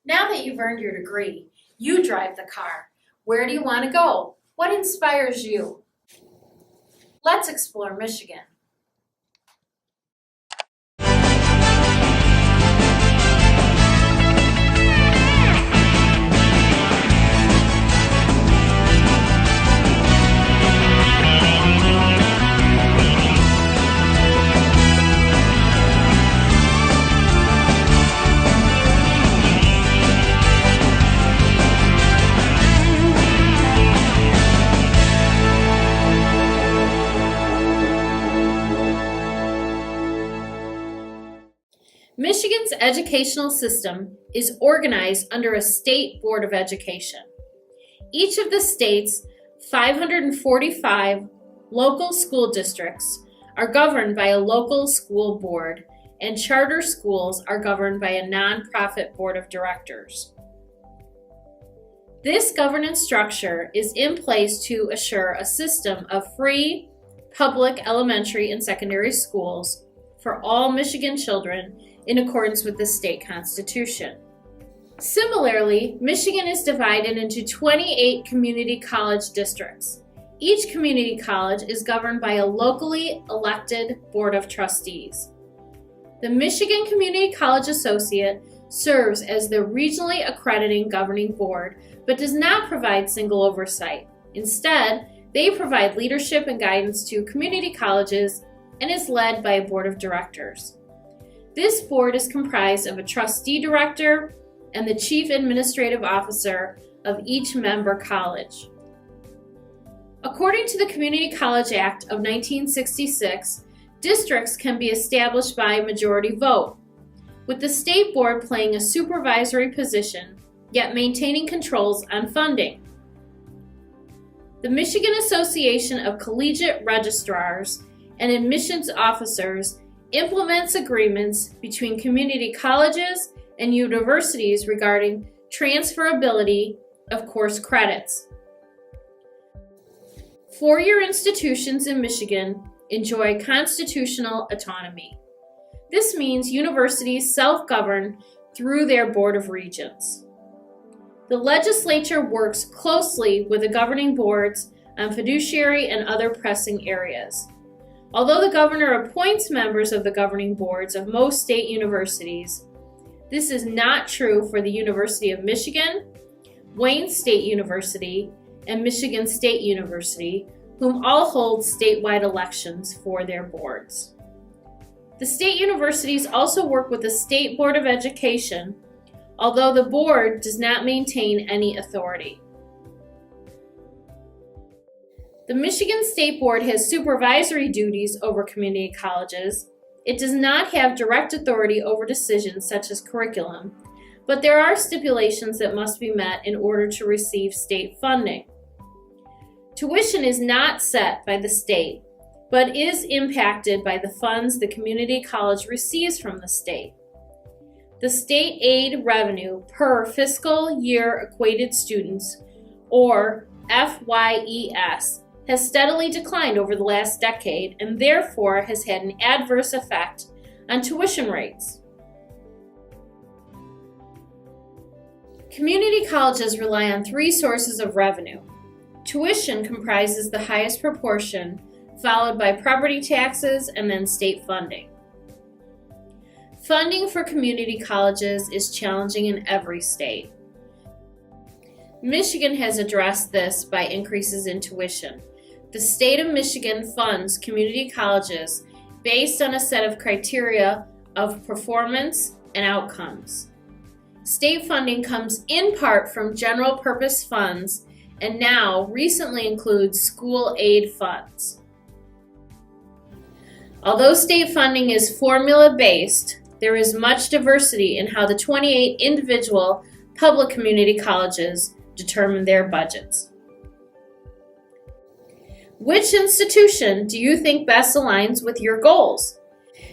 Now that you've earned your degree, you drive the car. Where do you want to go? What inspires you? Let's explore Michigan. Michigan's educational system is organized under a state board of education. Each of the state's 545 local school districts are governed by a local school board, and charter schools are governed by a nonprofit board of directors. This governance structure is in place to assure a system of free, public elementary and secondary schools for all Michigan children in accordance with the state constitution. Similarly, Michigan is divided into 28 community college districts. Each community college is governed by a locally elected board of trustees. The Michigan Community College Associate serves as the regionally accrediting governing board, but does not provide single oversight. Instead, they provide leadership and guidance to community colleges and is led by a board of directors. This board is comprised of a trustee director and the chief administrative officer of each member college. According to the Community College Act of 1966, districts can be established by majority vote, with the state board playing a supervisory position, yet maintaining controls on funding. The Michigan Association of Collegiate Registrars and Admissions Officers implements agreements between community colleges and universities regarding transferability of course credits. Four-year institutions in Michigan enjoy constitutional autonomy. This means universities self-govern through their Board of Regents. The legislature works closely with the governing boards on fiduciary and other pressing areas. Although the governor appoints members of the governing boards of most state universities, this is not true for the University of Michigan, Wayne State University, and Michigan State University, whom all hold statewide elections for their boards. The state universities also work with the State Board of Education, although the board does not maintain any authority. The Michigan State Board has supervisory duties over community colleges. It does not have direct authority over decisions such as curriculum, but there are stipulations that must be met in order to receive state funding. Tuition is not set by the state, but is impacted by the funds the community college receives from the state. The state aid revenue per fiscal year equated students, or FYES, has steadily declined over the last decade and therefore has had an adverse effect on tuition rates. Community colleges rely on three sources of revenue. Tuition comprises the highest proportion, followed by property taxes and then state funding. Funding for community colleges is challenging in every state. Michigan has addressed this by increases in tuition. The state of Michigan funds community colleges based on a set of criteria of performance and outcomes. State funding comes in part from general purpose funds and now recently includes school aid funds. Although state funding is formula-based, there is much diversity in how the 28 individual public community colleges determine their budgets. Which institution do you think best aligns with your goals?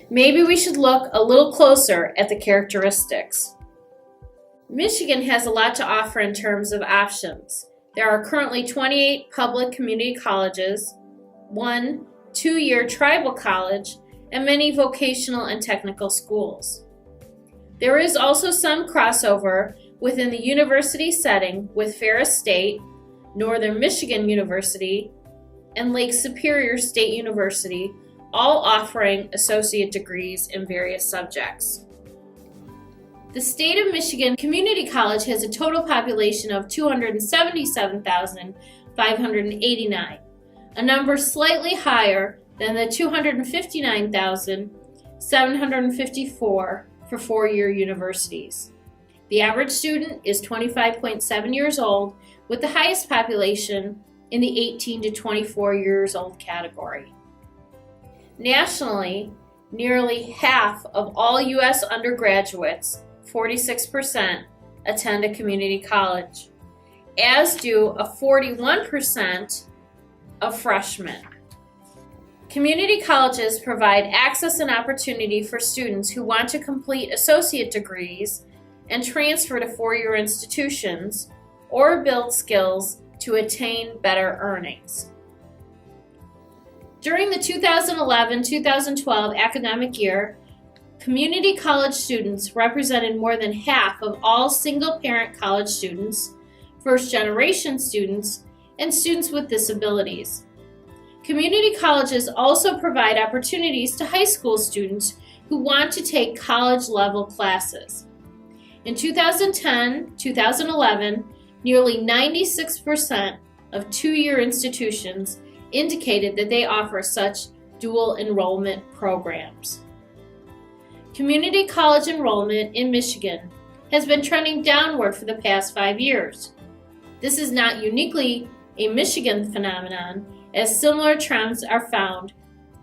Maybe we should look a little closer at the characteristics. Michigan has a lot to offer in terms of options. There are currently 28 public community colleges, one 2-year tribal college, and many vocational and technical schools. There is also some crossover within the university setting with Ferris State, Northern Michigan University, and Lake Superior State University, all offering associate degrees in various subjects. The State of Michigan Community College has a total population of 277,589, a number slightly higher than the 259,754 for four-year universities. The average student is 25.7 years old, with the highest population in the 18 to 24 years old category. Nationally, nearly half of all U.S. undergraduates, 46%, attend a community college, as do a 41% of freshmen. Community colleges provide access and opportunity for students who want to complete associate degrees and transfer to four-year institutions or build skills to attain better earnings. During the 2011-2012 academic year, community college students represented more than half of all single-parent college students, first-generation students, and students with disabilities. Community colleges also provide opportunities to high school students who want to take college-level classes. In 2010-2011, nearly 96% of two-year institutions indicated that they offer such dual enrollment programs. Community college enrollment in Michigan has been trending downward for the past 5 years. This is not uniquely a Michigan phenomenon, as similar trends are found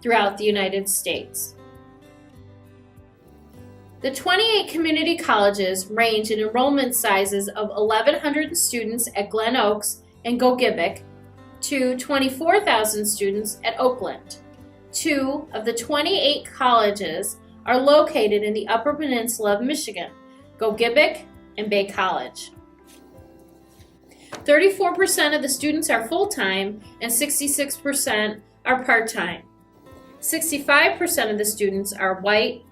throughout the United States. The 28 community colleges range in enrollment sizes of 1,100 students at Glen Oaks and Gogebic to 24,000 students at Oakland. 2 of the 28 colleges are located in the Upper Peninsula of Michigan, Gogebic and Bay College. 34% of the students are full-time and 66% are part-time. 65% of the students are white,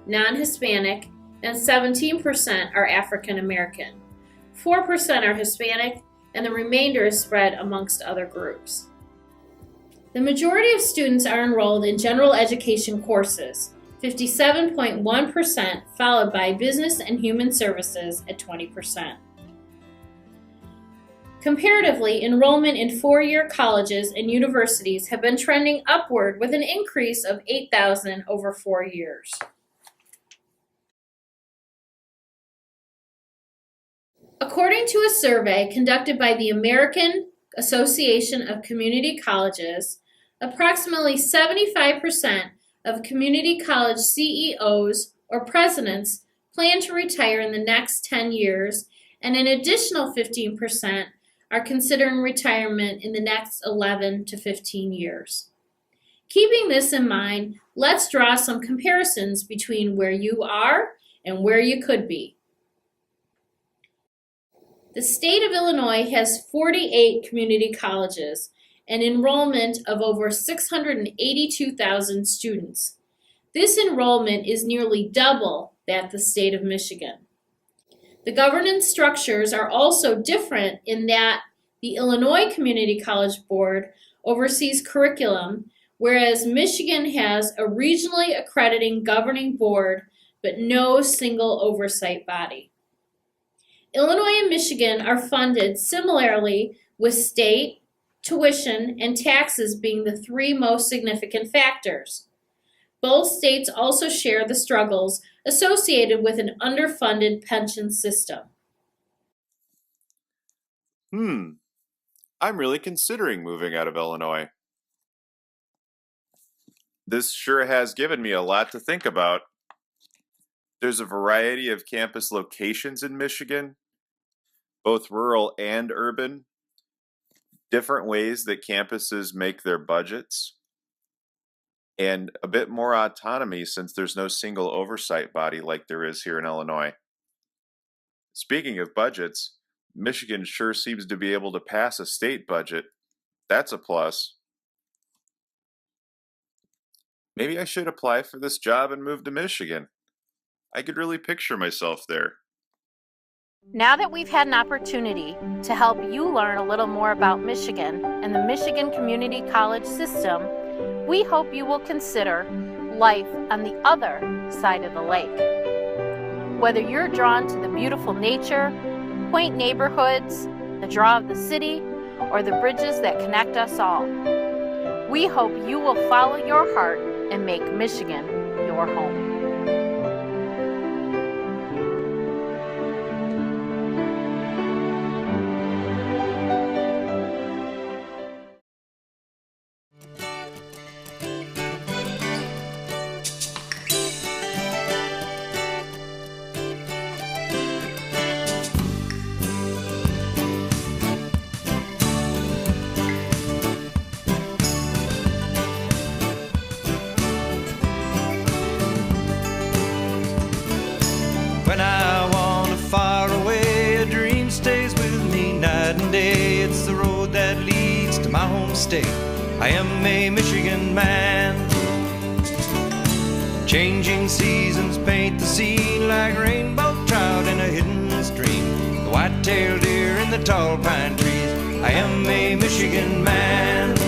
non-Hispanic, and 17% are African American. 4% are Hispanic, and the remainder is spread amongst other groups. The majority of students are enrolled in general education courses, 57.1%, followed by business and human services at 20%. Comparatively, enrollment in four-year colleges and universities have been trending upward with an increase of 8,000 over 4 years. According to a survey conducted by the American Association of Community Colleges, approximately 75% of community college CEOs or presidents plan to retire in the next 10 years, and an additional 15% are considering retirement in the next 11 to 15 years. Keeping this in mind, let's draw some comparisons between where you are and where you could be. The state of Illinois has 48 community colleges and enrollment of over 682,000 students. This enrollment is nearly double that of the state of Michigan. The governance structures are also different in that the Illinois Community College Board oversees curriculum, whereas Michigan has a regionally accrediting governing board but no single oversight body. Illinois and Michigan are funded similarly, with state, tuition, and taxes being the three most significant factors. Both states also share the struggles associated with an underfunded pension system. I'm really considering moving out of Illinois. This sure has given me a lot to think about. There's a variety of campus locations in Michigan, both rural and urban, different ways that campuses make their budgets, and a bit more autonomy since there's no single oversight body like there is here in Illinois. Speaking of budgets, Michigan sure seems to be able to pass a state budget. That's a plus. Maybe I should apply for this job and move to Michigan. I could really picture myself there. Now that we've had an opportunity to help you learn a little more about Michigan and the Michigan Community College system, we hope you will consider life on the other side of the lake. Whether you're drawn to the beautiful nature, quaint neighborhoods, the draw of the city, or the bridges that connect us all, we hope you will follow your heart and make Michigan your home. When I wander far away, a dream stays with me night and day. It's the road that leads to my home state. I am a Michigan man. Changing seasons paint the scene like rainbow trout in a hidden stream. The white-tailed deer in the tall pine trees. I am a Michigan man.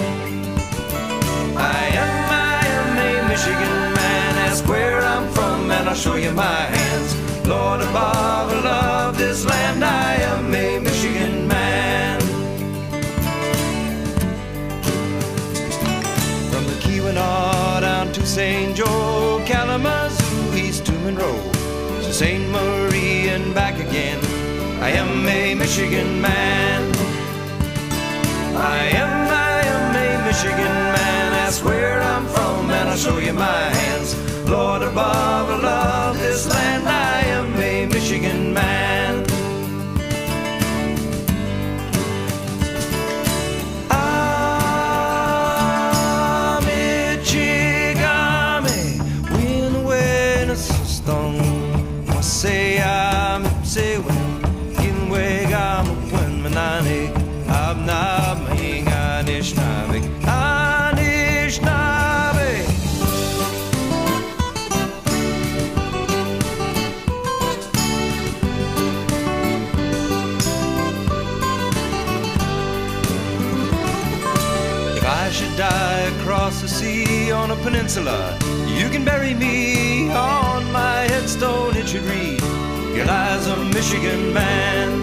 I am a Michigan man. Ask where I'm from and I'll show you my hands. Lord above, I love this land. I am a Michigan man. From the Keweenaw down to St. Joe, Kalamazoo, east to Monroe, to St. Marie and back again, I am a Michigan man. I am a Michigan man. Ask where I'm from and I'll show you my hands. Lord above, I love this land. I am a Michigan man. Ah, Michigame, win stone. I say I'm say when in wegam when manani abna minga nishnavik anishnavik. I should die across the sea on a peninsula, you can bury me. On my headstone it should read, here lies a Michigan man.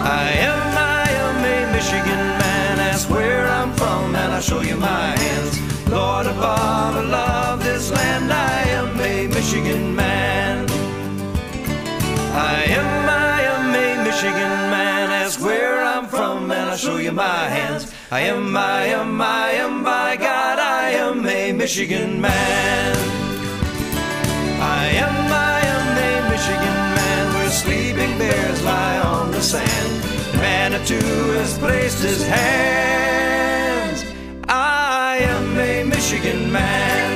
I am a Michigan man. Ask where I'm from and I'll show you my hands. Lord above, I love this land. I am a Michigan man. I am a Michigan man. Ask where I'm from and I'll show you my hands. I am, by God, I am a Michigan man. I am a Michigan man, where sleeping bears lie on the sand. Manitou has placed his hands. I am a Michigan man.